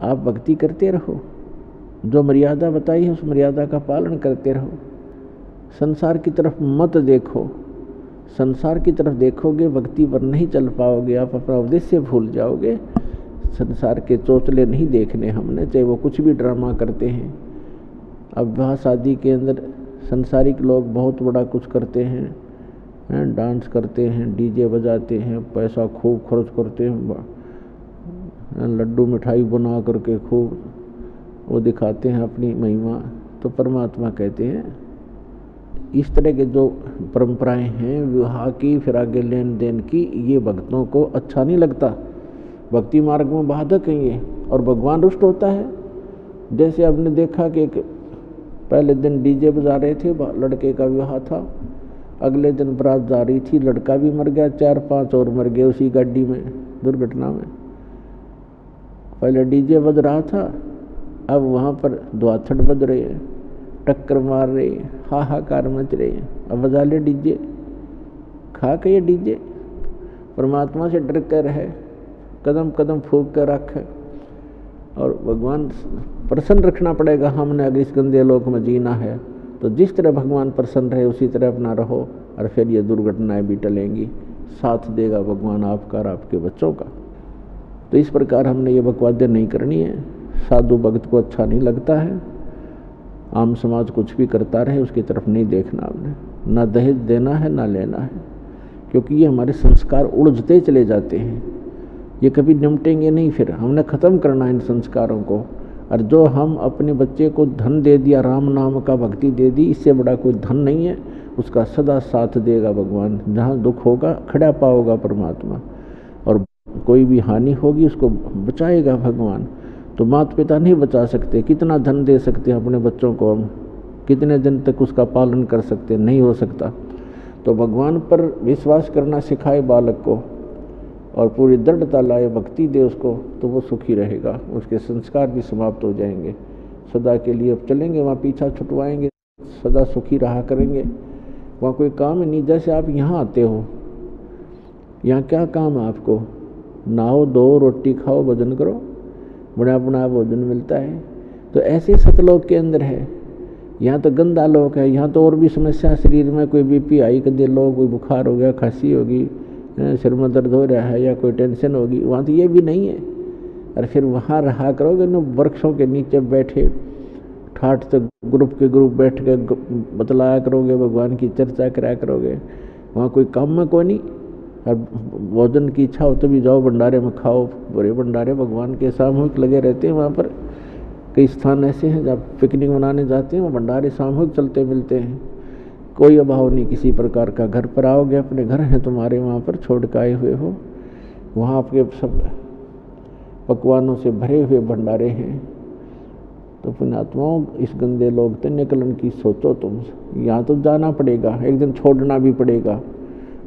आप भक्ति करते रहो, जो मर्यादा बताई है उस मर्यादा का पालन करते रहो। संसार की तरफ मत देखो, संसार की तरफ देखोगे भक्ति पर नहीं चल पाओगे, आप अपना उद्देश्य भूल जाओगे। संसार के चोचले नहीं देखने हमने, चाहे वो कुछ भी ड्रामा करते हैं। अब विवाह शादी के अंदर संसारिक लोग बहुत बड़ा कुछ करते हैं, डांस करते हैं, डीजे बजाते हैं, पैसा खूब खर्च करते हैं, लड्डू मिठाई बना करके खूब वो दिखाते हैं अपनी महिमा। तो परमात्मा कहते हैं इस तरह के जो परंपराएं हैं विवाह की, फिर आगे लेन देन की, ये भक्तों को अच्छा नहीं लगता, भक्ति मार्ग में बाधक है ये, और भगवान रुष्ट होता है। जैसे आपने देखा कि पहले दिन डीजे बजा रहे थे, लड़के का विवाह था, अगले दिन बारात जा रही थी, लड़का भी मर गया, 4-5 और मर गए उसी गाड़ी में, दुर्घटना में। पहले डीजे बज रहा था, अब वहाँ पर धुआछड़ बज रहे हैं, टक्कर मार रहे हैं, हाहाकार मच रहे हैं। अब बजा ले डीजे, खा के ये डीजे। परमात्मा से डर कर रहे, कदम कदम फूंक कर रख, और भगवान प्रसन्न रखना पड़ेगा हमने अगर इस गंदे लोक में जीना है। तो जिस तरह भगवान प्रसन्न रहे उसी तरह अपना रहो, और फिर ये दुर्घटनाएं भी टलेंगी, साथ देगा भगवान आपका और आपके बच्चों का। तो इस प्रकार हमने ये बकवादें नहीं करनी है। साधु भक्त को अच्छा नहीं लगता है, आम समाज कुछ भी करता रहे उसकी तरफ नहीं देखना हमने, ना दहेज देना है ना लेना है, क्योंकि ये हमारे संस्कार उलझते चले जाते हैं, ये कभी निपटेंगे नहीं। फिर हमने ख़त्म करना है इन संस्कारों को। और जो हम अपने बच्चे को धन दे दिया, राम नाम का भक्ति दे दी, इससे बड़ा कोई धन नहीं है, उसका सदा साथ देगा भगवान। जहाँ दुख होगा खड़ा पाओगा परमात्मा, और कोई भी हानि होगी उसको बचाएगा भगवान। तो माता पिता नहीं बचा सकते, कितना धन दे सकते हैं अपने बच्चों को हम, कितने दिन तक उसका पालन कर सकते, नहीं हो सकता। तो भगवान पर विश्वास करना सिखाए बालक को, और पूरी दृढ़ता लाए, भक्ति दे उसको, तो वो सुखी रहेगा, उसके संस्कार भी समाप्त हो जाएंगे सदा के लिए। अब चलेंगे वहाँ पीछा छुटवाएंगे, सदा सुखी रहा करेंगे, वहाँ कोई काम नहीं। जैसे आप यहाँ आते हो, यहाँ क्या काम है आपको? नहाओ धो, रोटी खाओ, भोजन करो, बड़ा बड़ा भोजन मिलता है। तो ऐसे सतलोक के अंदर है, यहाँ तो गंदा लोक है, यहाँ तो और भी समस्या शरीर में, कोई बीपी हाई कर दे लो, कोई बुखार हो गया, खांसी होगी, सिर में दर्द हो रहा है, या कोई टेंशन होगी, वहाँ तो ये भी नहीं है। और फिर वहाँ रहा करोगे ना, वृक्षों के नीचे बैठे ठाठ से ग्रुप के ग्रुप बैठ के बतलाया करोगे, भगवान की चर्चा कराया करोगे, वहाँ कोई काम में कोई नहीं। और भोजन की इच्छा हो तो भी जाओ भंडारे में खाओ, बड़े भंडारे भगवान के सामूहिक लगे रहते हैं। वहाँ पर कई स्थान ऐसे हैं जब पिकनिक मनाने जाते हैं, वो भंडारे सामूहिक चलते मिलते हैं, कोई अभाव नहीं किसी प्रकार का। घर पर आओगे, अपने घर हैं तुम्हारे, वहाँ पर छोड़ के आए हुए हो, वहाँ आपके सब पकवानों से भरे हुए भंडारे हैं। तो पुण्यात्माओं, इस गंदे लोग से निकलन की सोचो तुम। यहाँ तो जाना पड़ेगा, एक दिन छोड़ना भी पड़ेगा।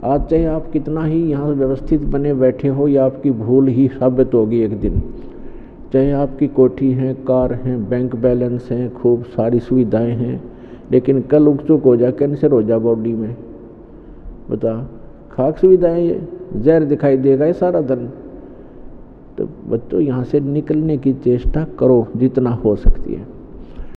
आज चाहे आप कितना ही यहाँ व्यवस्थित बने बैठे हो, या आपकी भूल ही साबित होगी एक दिन। चाहे आपकी कोठी है, कार है, बैंक बैलेंस है, खूब सारी सुविधाएं हैं, लेकिन कल उकचुक हो जा, कैंसर हो जा बॉडी में, बता, खाक सुविधाएं, ये जहर दिखाई देगा ये सारा धन। तो बच्चों, यहाँ से निकलने की चेष्टा करो जितना हो सकती है।